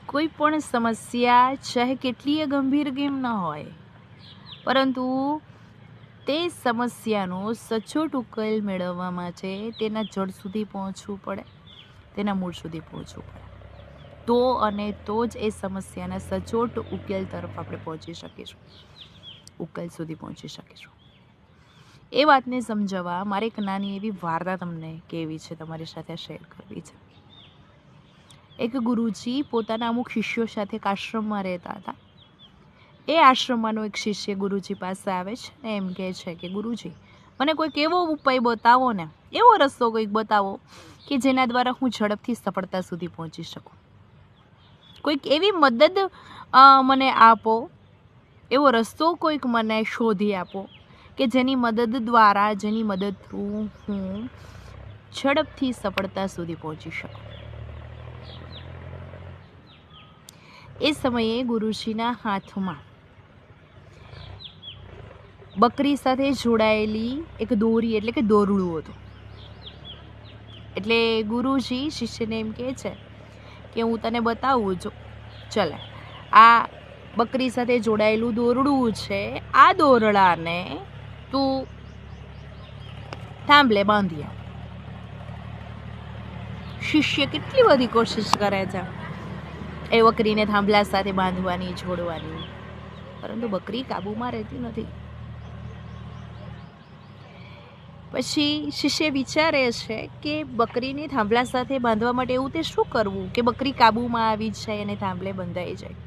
કોઈ પણ સમસ્યા ચાહે કેટલીય ગંભીર કેમ ન હોય, પરંતુ તે સમસ્યાનો સચોટ ઉકેલ મેળવવા માટે તેના જડ સુધી પહોંચવું પડે, તેના મૂળ સુધી પહોંચવું પડે. તો જ એ સમસ્યાના સચોટ ઉકેલ તરફ આપણે પહોંચી શકીશું, ઉકેલ સુધી પહોંચી શકીશું. એ વાતને સમજાવવા મારે એક નાની એવી વાર્તા તમને કહેવી છે, તમારી સાથે શેર કરવી છે. એક ગુરુજી પોતાના અમુક શિષ્યો સાથે એક આશ્રમમાં રહેતા હતા. એ આશ્રમમાંનો એક શિષ્ય ગુરુજી પાસે આવે છે ને એમ કહે છે કે ગુરુજી, મને કોઈક એવો ઉપાય બતાવો ને, એવો રસ્તો કોઈક બતાવો કે જેના દ્વારા હું ઝડપથી સફળતા સુધી પહોંચી શકું. કોઈક એવી મદદ મને આપો, એવો રસ્તો કોઈક મને શોધી આપો કે જેની મદદ દ્વારા, જેની મદદ થ્રુ હું ઝડપથી સફળતા સુધી પહોંચી શકું. એ સમયે ગુરુજીના હાથમાં બકરી સાથે જોડાયેલી એક દોરી એટલે કે દોરડું હતું. એટલે ગુરુજી શિષ્યને એમ કહે છે કે હું તને બતાવું છું, ચલે આ બકરી સાથે જોડાયેલું દોરડું છે, આ દોરડાને તું થાંભલે બાંધી આવ. શિષ્ય કેટલી બધી કોશિશ કરે છે એ બકરીને થાંભલા સાથે બાંધવાની, જોડવાની, પરંતુ બકરી કાબૂમાં રહેતી નથી. પછી શિષ્ય વિચારે છે કે બકરીને થાંભલા સાથે બાંધવા માટે એવું તે શું કરવું કે બકરી કાબૂમાં આવી જાય અને થાંભલે બંધાઈ જાય,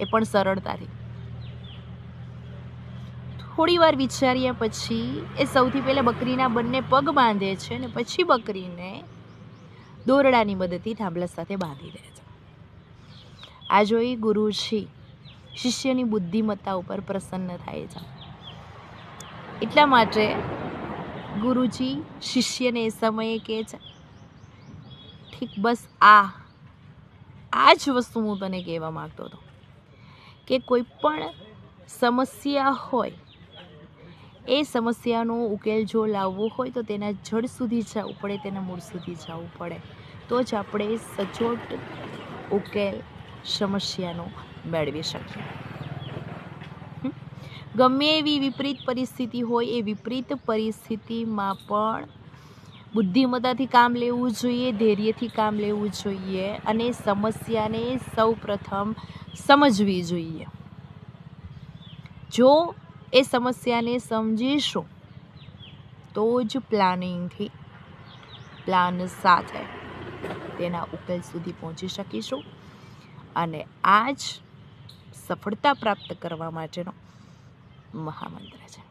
એ પણ સરળતાથી. થોડી વાર વિચાર્યા પછી એ સૌથી પહેલા બકરીના બંને પગ બાંધે છે અને પછી બકરીને દોરડાની મદદથી થાંભલા સાથે બાંધી દે છે. આ જોઈ ગુરુજી શિષ્યની બુદ્ધિમત્તા ઉપર પ્રસન્ન થાય છે. એટલા માટે ગુરુજી શિષ્યને એ સમયે કહે છે, ઠીક, બસ આ જ વસ્તુ હું તને કહેવા માંગતો હતો કે કોઈ પણ સમસ્યા હોય, એ સમસ્યાનો ઉકેલ જો લાવવો હોય તો તેના જડ સુધી જવું પડે, તેના મૂળ સુધી જવું પડે, તો જ આપણે સચોટ ઉકેલ સમસ્યાનો મેળવી શકીએ. ગમે એવી વિપરીત પરિસ્થિતિ હોય, એ વિપરીત પરિસ્થિતિમાં પણ બુદ્ધિમત્તાથી કામ લેવું જોઈએ, ધૈર્યથી કામ લેવું જોઈએ અને સમસ્યાને સૌ પ્રથમ સમજવી જોઈએ. જો એ સમસ્યાને સમજીશું તો જ પ્લાનિંગથી, પ્લાન સાથે તેના ઉકેલ સુધી પહોંચી શકીશું. અને આ જ સફળતા પ્રાપ્ત કરવા માટેનો મહામંત્ર છે.